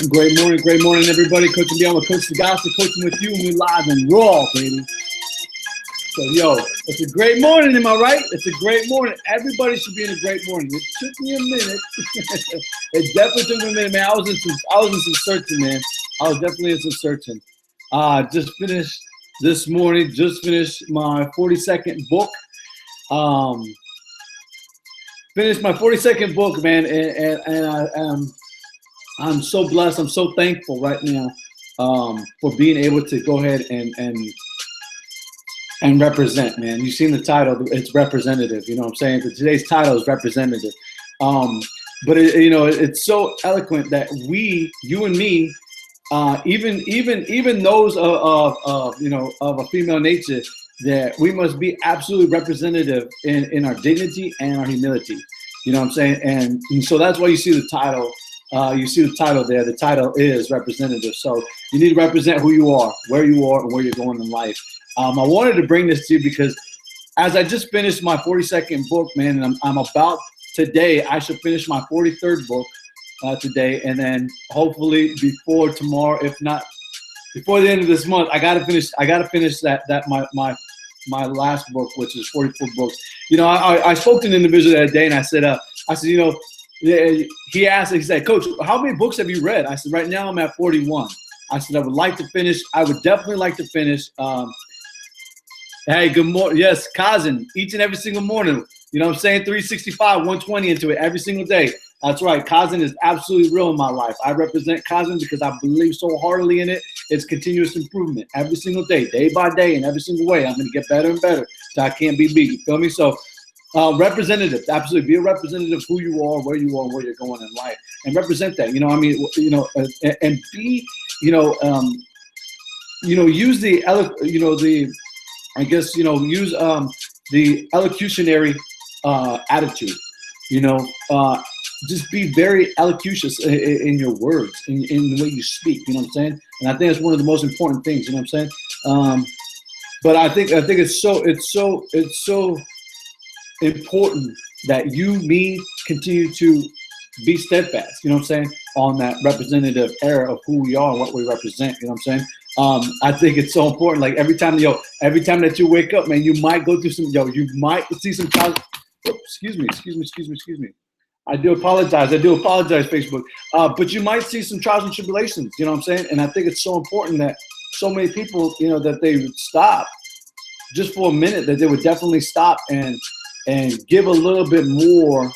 Great morning, everybody. Coach and Beyond with Coach Sagasta, coaching with you, and we live and raw, baby. So, yo, it's a great morning, am I right? It's a great morning. Everybody should be in a great morning. It took me a minute. It definitely took me a minute, man. I was in some searching, man. I was definitely in some searching. Just finished this morning. Just finished my 42nd book. Finished my 42nd book, man, and I'm so blessed. I'm so thankful right now for being able to go ahead and represent, man. You've seen the title, it's representative. You know what I'm saying? Today's title is representative. But it's so eloquent that you and me, even those of a female nature, that we must be absolutely representative in our dignity and our humility. You know what I'm saying? And so that's why you see the title. You see the title there. The title is representative. So you need to represent who you are, where you are, and where you're going in life. I wanted to bring this to you because as I just finished my 42nd book, man, and I'm about today, I should finish my 43rd book today, and then hopefully before tomorrow, if not before the end of this month, I gotta finish my last book, which is 44 books. You know, I spoke to an individual that day, and I said, he asked, he said, Coach, how many books have you read? I said, right now I'm at 41. I said, I would definitely like to finish. Hey, good morning. Yes, Kazan, each and every single morning. You know what I'm saying? 365, 120 into it every single day. That's right. Kazan is absolutely real in my life. I represent Kazan because I believe so heartily in it. It's continuous improvement every single day by day, and every single way. I'm going to get better and better so I can't be beat. You feel me? So representative, absolutely. Be a representative of who you are, where you are, and where you're going in life, and represent that. You know, I mean, and be, use use the elocutionary attitude. Just be very elocucious in your words, in the way you speak. You know what I'm saying? And I think it's one of the most important things. You know what I'm saying? But I think it's so important that me continue to be steadfast. You know what I'm saying? On that representative era of who we are and what we represent. You know what I'm saying? I think it's so important. Like every time that you wake up, man, you might go through you might see some trials. Excuse me. I do apologize, Facebook. But you might see some trials and tribulations, you know what I'm saying? And I think it's so important that so many people, that they would stop just for a minute, that they would definitely stop and give a little bit more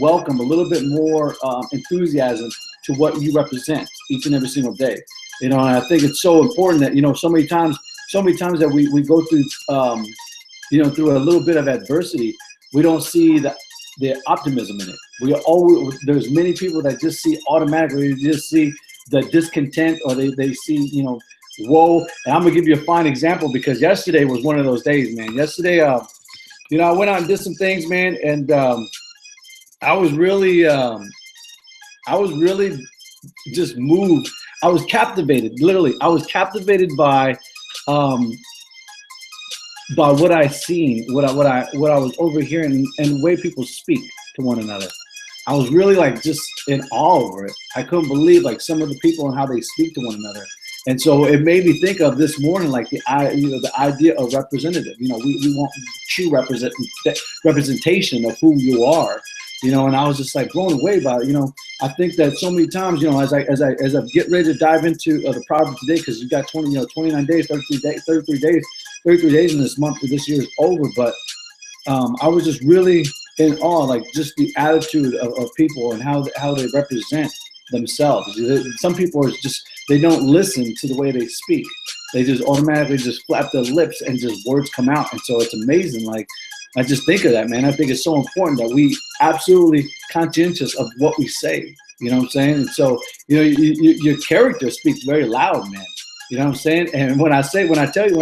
welcome, a little bit more enthusiasm to what you represent each and every single day. And I think it's so important that, so many times that we go through, through a little bit of adversity, we don't see the optimism in it. There's many people that just see automatically, they just see the discontent, or they see, woe. And I'm gonna give you a fine example because yesterday was one of those days, man. Yesterday, I went out and did some things, man, and I was really just moved. I was captivated, literally. I was captivated by what I seen, what I was overhearing, and the way people speak to one another. I was really just in awe over it. I couldn't believe some of the people and how they speak to one another. And so it made me think of this morning, the idea of representative. We want true representation of who you are. And I was just blown away by it. I think that so many times, as I get ready to dive into the Proverbs today, because you got 29 days, 33 days in this month. This year is over, but I was just really in awe, just the attitude of people and how they represent themselves. Some people they don't listen to the way they speak. They just automatically just flap their lips and just words come out. And so it's amazing. I just think of that, man. I think it's so important that we absolutely conscientious of what we say. You know what I'm saying? And so, your character speaks very loud, man. You know what I'm saying? And when I tell you,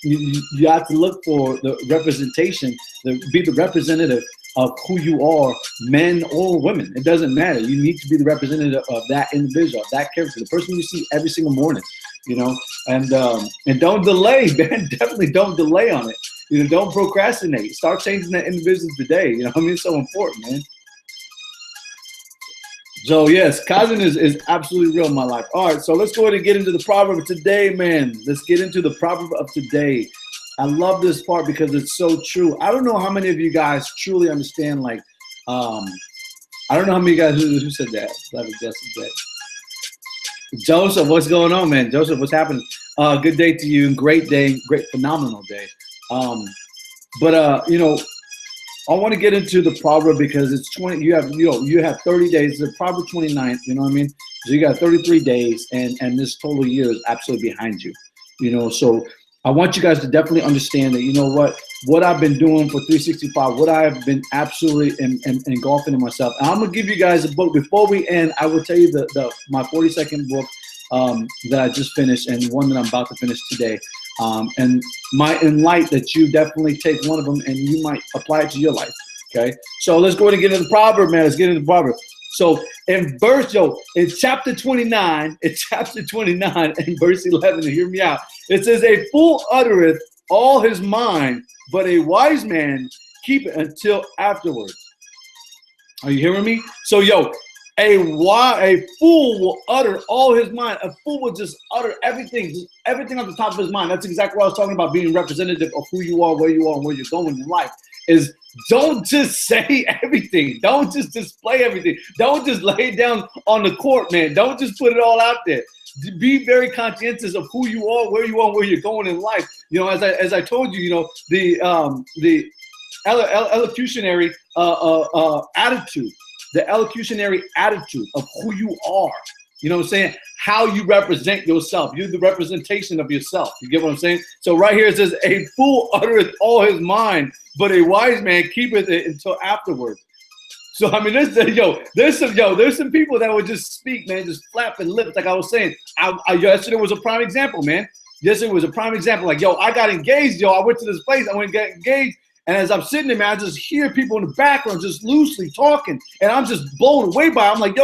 you have to look for the representation, be the representative of who you are, men or women. It doesn't matter. You need to be the representative of that individual, of that character, the person you see every single morning. And don't delay, man. Definitely don't delay on it. Don't procrastinate. Start changing that individual today. It's so important, man. So yes, Kaizen is absolutely real in my life. All right, so let's go ahead and get into the proverb of today, man. Let's get into the proverb of today. I love this part because it's so true. I don't know how many of you guys truly understand, like, um, I don't know how many guys who said that. Let me guess today. Joseph, what's going on, man? Joseph, what's happening? Good day to you. Great day. Great, phenomenal day. You know, I want to get into the proverb because it's 20. You have 30 days. The proverb 29th. You know what I mean? So you got 33 days, and this total year is absolutely behind you. You know, so I want you guys to definitely understand that. You know what I've been doing for 365. What I have been absolutely engulfing in myself. And I'm gonna give you guys a book before we end. I will tell you my 42nd book that I just finished and one that I'm about to finish today. And might enlight that you definitely take one of them and you might apply it to your life. Okay, so let's go ahead and get into the proverb, man. Let's get into the proverb. So in chapter 29, in verse 11, hear me out. It says, "A fool uttereth all his mind, but a wise man keep it until afterwards." Are you hearing me? So a fool will utter all his mind. A fool will just utter everything on the top of his mind. That's exactly what I was talking about, being representative of who you are, where you are, and where you're going in life. Is don't just say everything. Don't just display everything. Don't just lay it down on the court, man. Don't just put it all out there. Be very conscientious of who you are, where you are, and where you're going in life. You know, as I told you, you know, the elocutionary attitude. The elocutionary attitude of who you are. You know what I'm saying? How you represent yourself. You're the representation of yourself. You get what I'm saying? So right here it says, "A fool uttereth all his mind, but a wise man keepeth it until afterwards." So I mean, there's some people that would just speak, man, just flapping lips. Like I was saying, yesterday was a prime example, man. Yesterday was a prime example. Like, I got engaged, I went to this place, I went and got engaged. And as I'm sitting there, man, I just hear people in the background just loosely talking. And I'm just blown away by it. I'm like,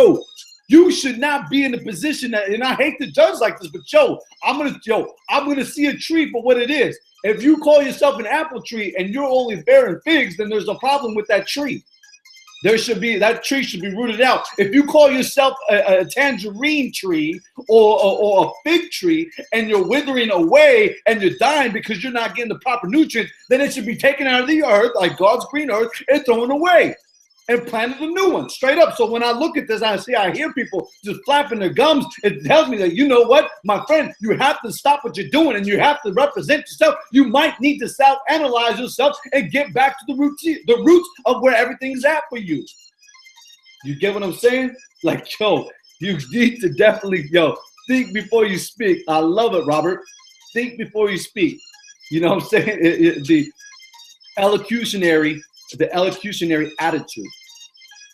you should not be in the position that, and I hate to judge like this, but I'm gonna see a tree for what it is. If you call yourself an apple tree and you're only bearing figs, then there's a problem with that tree. That tree should be rooted out. If you call yourself a tangerine tree or a fig tree and you're withering away and you're dying because you're not getting the proper nutrients, then it should be taken out of the earth, like God's green earth, and thrown away and planted a new one, straight up. So when I look at this, I hear people just flapping their gums. It tells me that, you know what, my friend, you have to stop what you're doing and you have to represent yourself. You might need to self-analyze yourself and get back to the roots of where everything's at for you. You get what I'm saying? Like, you need to definitely, think before you speak. I love it, Robert. Think before you speak. You know what I'm saying? The elocutionary attitude.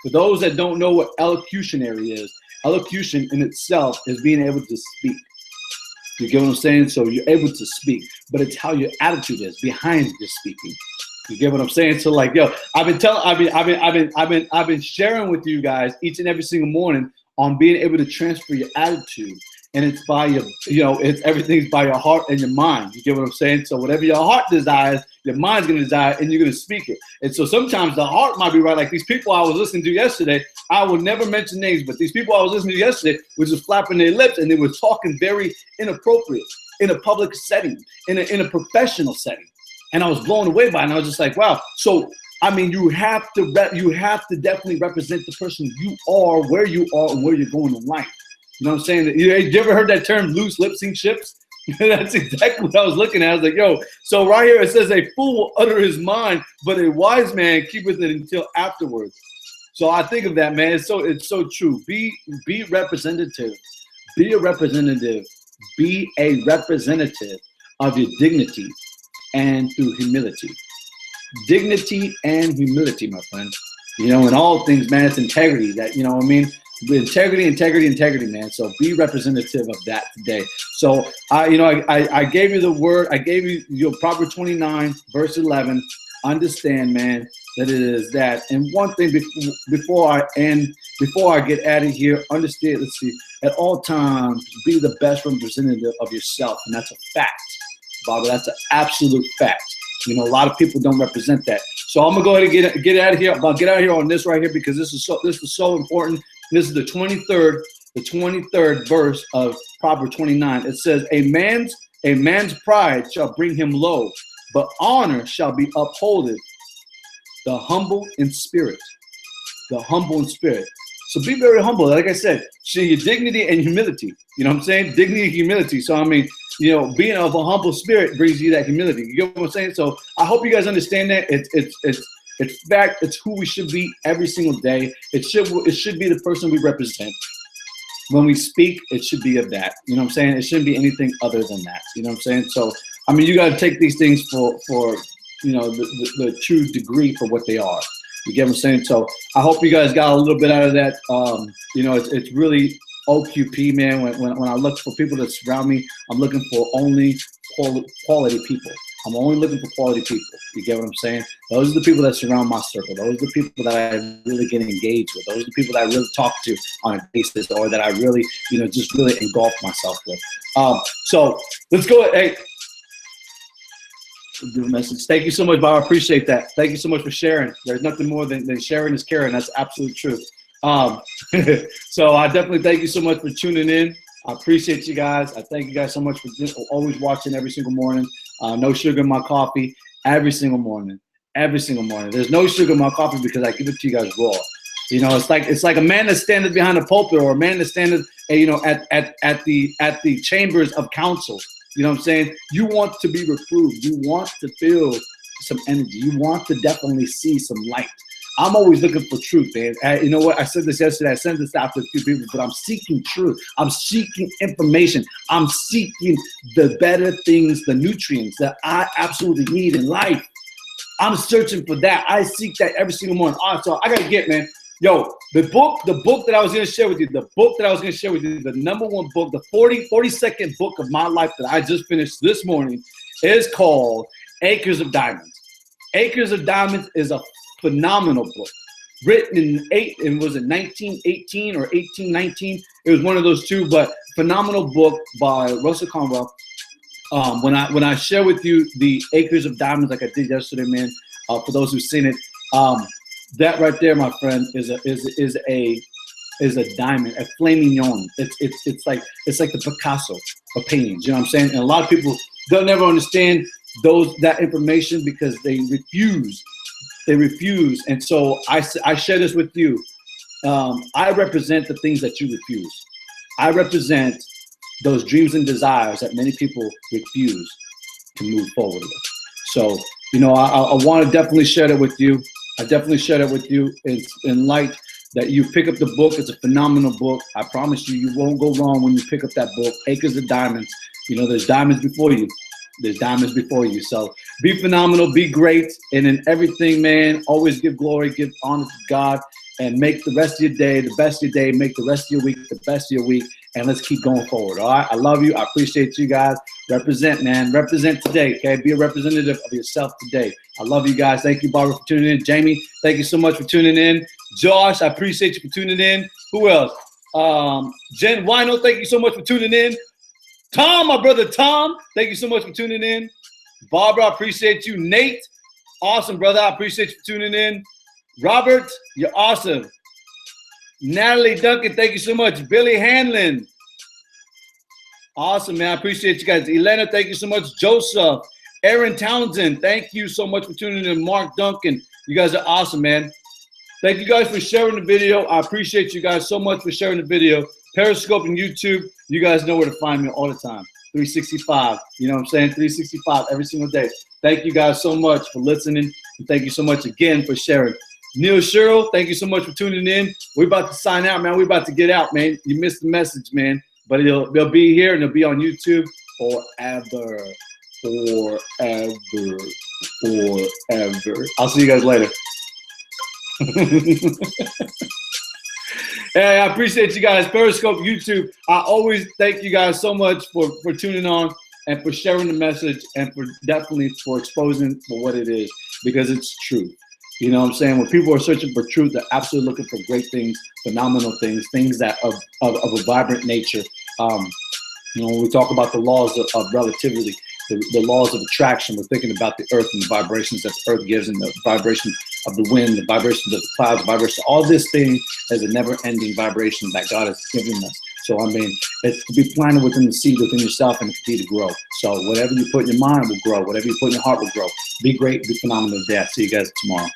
For those that don't know what elocutionary is, elocution in itself is being able to speak. You get what I'm saying? So you're able to speak, but it's how your attitude is behind your speaking. You get what I'm saying? So like, I've been sharing with you guys each and every single morning on being able to transfer your attitude. And it's by everything's by your heart and your mind. You get what I'm saying? So whatever your heart desires, your mind's going to desire, and you're going to speak it. And so sometimes the heart might be right. Like these people I was listening to yesterday, I will never mention names, but these people I was listening to yesterday were just flapping their lips, and they were talking very inappropriate in a public setting, in a professional setting. And I was blown away by it, and I was just like, wow. So, I mean, you have to definitely represent the person you are, where you are, and where you're going in life. You know what I'm saying? You ever heard that term, loose lip sync ships? That's exactly what I was looking at. I was like, so right here it says, "A fool will utter his mind, but a wise man keepeth it until afterwards." So I think of that, man. It's so true. Be representative. Be a representative. Be a representative of your dignity and through humility. Dignity and humility, my friend. In all things, man, it's integrity. That, you know what I mean? Integrity, man. So be representative of that today. So I gave you the word. I gave you your Proverbs 29, verse 11. Understand, man, that it is that. And one thing before I get out of here, understand. Let's see. At all times, be the best representative of yourself, and that's a fact, Bobby. That's an absolute fact. A lot of people don't represent that. So I'm gonna go ahead and get out of here. I'll get out of here on this right here because this is so important. This is the 23rd verse of Proverbs 29. It says, a man's pride shall bring him low, but honor shall be upholded the humble in spirit. The humble in spirit. So be very humble. Like I said, show your dignity and humility. You know what I'm saying? Dignity and humility. So I mean, you know, being of a humble spirit brings you that humility. You get what I'm saying? So I hope you guys understand that. It's fact. It's who we should be every single day. It should be the person we represent. When we speak, it should be of that. You know what I'm saying? It shouldn't be anything other than that. You know what I'm saying? So I mean, you got to take these things for you know the true degree for what they are. You get what I'm saying? So I hope you guys got a little bit out of that. You know, it's really OQP, man. When I look for people that surround me, I'm looking for only quality people. I'm only looking for quality people. You get what I'm saying? Those are the people that surround my circle. Those are the people that I really get engaged with. Those are the people that I really talk to on a basis, or that I really, you know, just really engulf myself with. So let's go. Hey. Do a message. Thank you so much, Bob. I appreciate that. Thank you so much for sharing. There's nothing more than sharing is caring. That's absolute truth. So I definitely thank you so much for tuning in. I appreciate you guys. I thank you guys so much for just always watching every single morning. No sugar in my coffee every single morning. Every single morning. There's no sugar in my coffee because I give it to you guys raw. You know, it's like a man that's standing behind a pulpit, or a man that's standing, you know, at the chambers of council. You know what I'm saying? You want to be reproved. You want to feel some energy. You want to definitely see some light. I'm always looking for truth, man. You know what? I said this yesterday. I sent this out to a few people, but I'm seeking truth. I'm seeking information. I'm seeking the better things, the nutrients that I absolutely need in life. I'm searching for that. I seek that every single morning. All right, so I got to get, man. Yo, the book that I was going to share with you, the number one book, the 42nd book of my life that I just finished this morning is called Acres of Diamonds. Acres of Diamonds is a phenomenal book. Written in was it 1918 or 1819? It was one of those two, but phenomenal book by Russell Conwell. When I share with you the Acres of Diamonds like I did yesterday, man, for those who've seen it, that right there, my friend, is a diamond, a flame mignon. It's like the Picasso of paintings. You know what I'm saying? And a lot of people don't never understand that information because they refuse. They refuse. And so I share this with you. I represent the things that you refuse. I represent those dreams and desires that many people refuse to move forward with. So, you know, I want to definitely share that with you. I definitely share that with you in light that you pick up the book. It's a phenomenal book. I promise you, you won't go wrong when you pick up that book, Acres of Diamonds. You know, there's diamonds before you. There's diamonds before you. So be phenomenal, be great. And in everything, man, always give glory, give honor to God, and make the rest of your day the best of your day. Make the rest of your week the best of your week. And let's keep going forward. All right. I love you. I appreciate you guys. Represent, man. Represent today. Okay. Be a representative of yourself today. I love you guys. Thank you, Barbara, for tuning in. Jamie, thank you so much for tuning in. Josh, I appreciate you for tuning in. Who else? Jen Wino, thank you so much for tuning in. Tom, my brother Tom, thank you so much for tuning in. Barbara, I appreciate you. Nate, awesome, brother. I appreciate you for tuning in. Robert, you're awesome. Natalie Duncan, thank you so much. Billy Hanlon. Awesome, man. I appreciate you guys. Elena, thank you so much. Joseph. Aaron Townsend, thank you so much for tuning in. Mark Duncan, you guys are awesome, man. Thank you guys for sharing the video. I appreciate you guys so much for sharing the video. Periscope and YouTube, you guys know where to find me all the time. 365, you know what I'm saying? 365 every single day. Thank you guys so much for listening. And thank you so much again for sharing. Neil Sherrill, thank you so much for tuning in. We're about to sign out, man. We're about to get out, man. You missed the message, man. But they'll be here and they'll be on YouTube forever. Forever. Forever. I'll see you guys later. Hey, I appreciate you guys. Periscope, YouTube. I always thank you guys so much for tuning on and for sharing the message and for definitely for exposing for what it is, because it's true. You know what I'm saying? When people are searching for truth, they're absolutely looking for great things, phenomenal things, things that of a vibrant nature. You know, when we talk about the laws of relativity, the laws of attraction, we're thinking about the earth and the vibrations that the earth gives and the vibrations of the wind, the vibration of the clouds, the vibration. All this thing is a never-ending vibration that God has given us. So I mean, it's to be planted within the seed within yourself and continue to grow. So whatever you put in your mind will grow. Whatever you put in your heart will grow. Be great, be phenomenal today. I'll see you guys tomorrow.